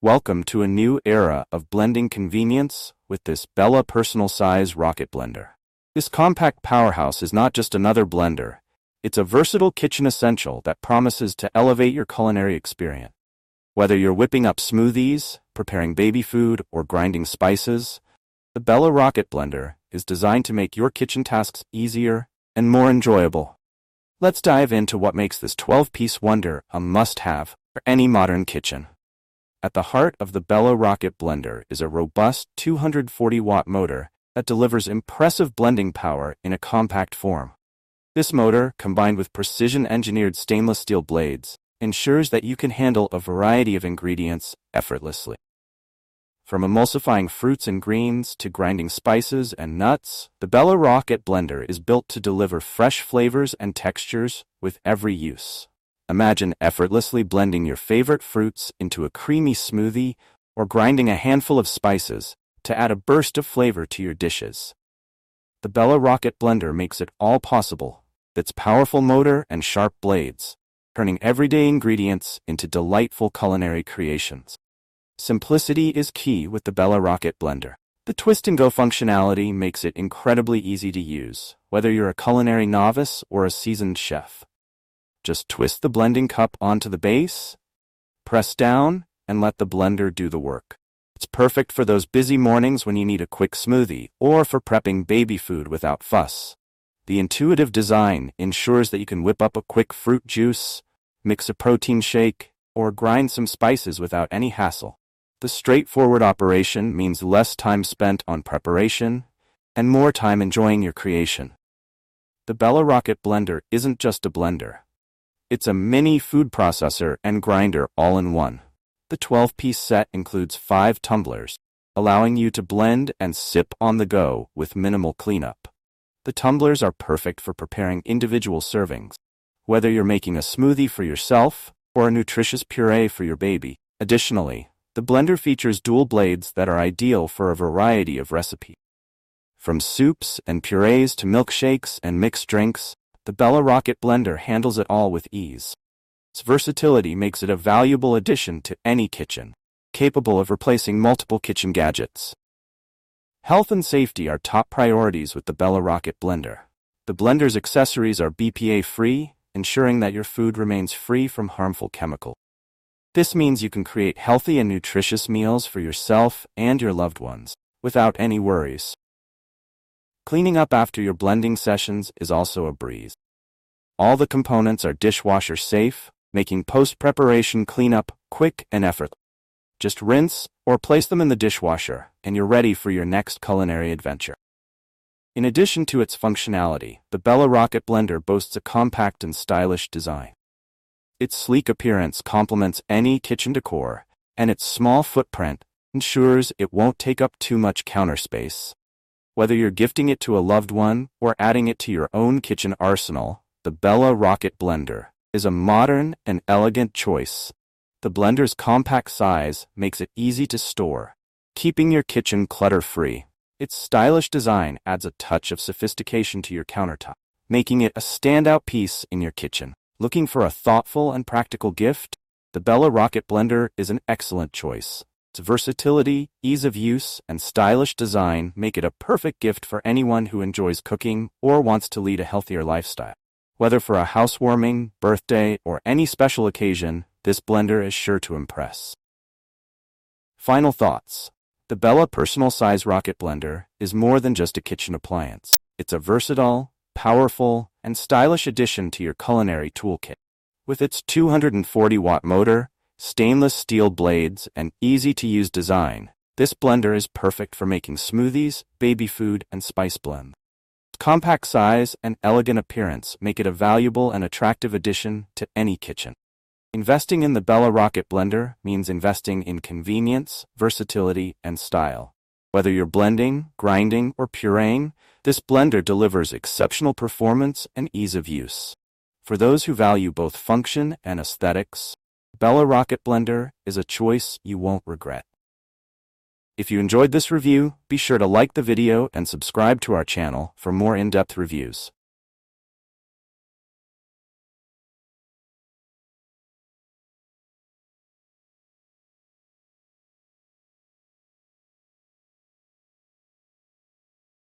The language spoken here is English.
Welcome to a new era of blending convenience with this Bella Personal Size Rocket Blender. This compact powerhouse is not just another blender, it's a versatile kitchen essential that promises to elevate your culinary experience. Whether you're whipping up smoothies, preparing baby food, or grinding spices, the Bella Rocket Blender is designed to make your kitchen tasks easier and more enjoyable. Let's dive into what makes this 12-piece wonder a must-have for any modern kitchen. At the heart of the Bella Rocket Blender is a robust 240-watt motor that delivers impressive blending power in a compact form. This motor, combined with precision-engineered stainless steel blades, ensures that you can handle a variety of ingredients effortlessly. From emulsifying fruits and greens to grinding spices and nuts, the Bella Rocket Blender is built to deliver fresh flavors and textures with every use. Imagine effortlessly blending your favorite fruits into a creamy smoothie or grinding a handful of spices to add a burst of flavor to your dishes. The Bella Rocket Blender makes it all possible with its powerful motor and sharp blades, turning everyday ingredients into delightful culinary creations. Simplicity is key with the Bella Rocket Blender. The twist-and-go functionality makes it incredibly easy to use, whether you're a culinary novice or a seasoned chef. Just twist the blending cup onto the base, press down, and let the blender do the work. It's perfect for those busy mornings when you need a quick smoothie or for prepping baby food without fuss. The intuitive design ensures that you can whip up a quick fruit juice, mix a protein shake, or grind some spices without any hassle. The straightforward operation means less time spent on preparation and more time enjoying your creation. The Bella Rocket Blender isn't just a blender. It's a mini food processor and grinder all in one. The 12-piece set includes 5 tumblers, allowing you to blend and sip on the go with minimal cleanup. The tumblers are perfect for preparing individual servings, whether you're making a smoothie for yourself or a nutritious puree for your baby. Additionally, the blender features dual blades that are ideal for a variety of recipes. From soups and purees to milkshakes and mixed drinks, the Bella Rocket Blender handles it all with ease. Its versatility makes it a valuable addition to any kitchen, capable of replacing multiple kitchen gadgets. Health and safety are top priorities with the Bella Rocket Blender. The blender's accessories are BPA-free, ensuring that your food remains free from harmful chemicals. This means you can create healthy and nutritious meals for yourself and your loved ones, without any worries. Cleaning up after your blending sessions is also a breeze. All the components are dishwasher safe, making post-preparation cleanup quick and effortless. Just rinse or place them in the dishwasher, and you're ready for your next culinary adventure. In addition to its functionality, the Bella Rocket Blender boasts a compact and stylish design. Its sleek appearance complements any kitchen decor, and its small footprint ensures it won't take up too much counter space. Whether you're gifting it to a loved one or adding it to your own kitchen arsenal, the Bella Rocket Blender is a modern and elegant choice. The blender's compact size makes it easy to store, keeping your kitchen clutter-free. Its stylish design adds a touch of sophistication to your countertop, making it a standout piece in your kitchen. Looking for a thoughtful and practical gift? The Bella Rocket Blender is an excellent choice. Its versatility, ease of use, and stylish design make it a perfect gift for anyone who enjoys cooking or wants to lead a healthier lifestyle. Whether for a housewarming, birthday, or any special occasion, this blender is sure to impress. Final thoughts. The Bella Personal Size Rocket Blender is more than just a kitchen appliance. It's a versatile, powerful, and stylish addition to your culinary toolkit. With its 240-watt motor, stainless steel blades, and easy-to-use design, this blender is perfect for making smoothies, baby food, and spice blends. Its compact size and elegant appearance make it a valuable and attractive addition to any kitchen. Investing in the Bella Rocket Blender means investing in convenience, versatility, and style. Whether you're blending, grinding, or pureeing, this blender delivers exceptional performance and ease of use. For those who value both function and aesthetics, Bella Rocket Blender is a choice you won't regret. If you enjoyed this review, be sure to like the video and subscribe to our channel for more in-depth reviews.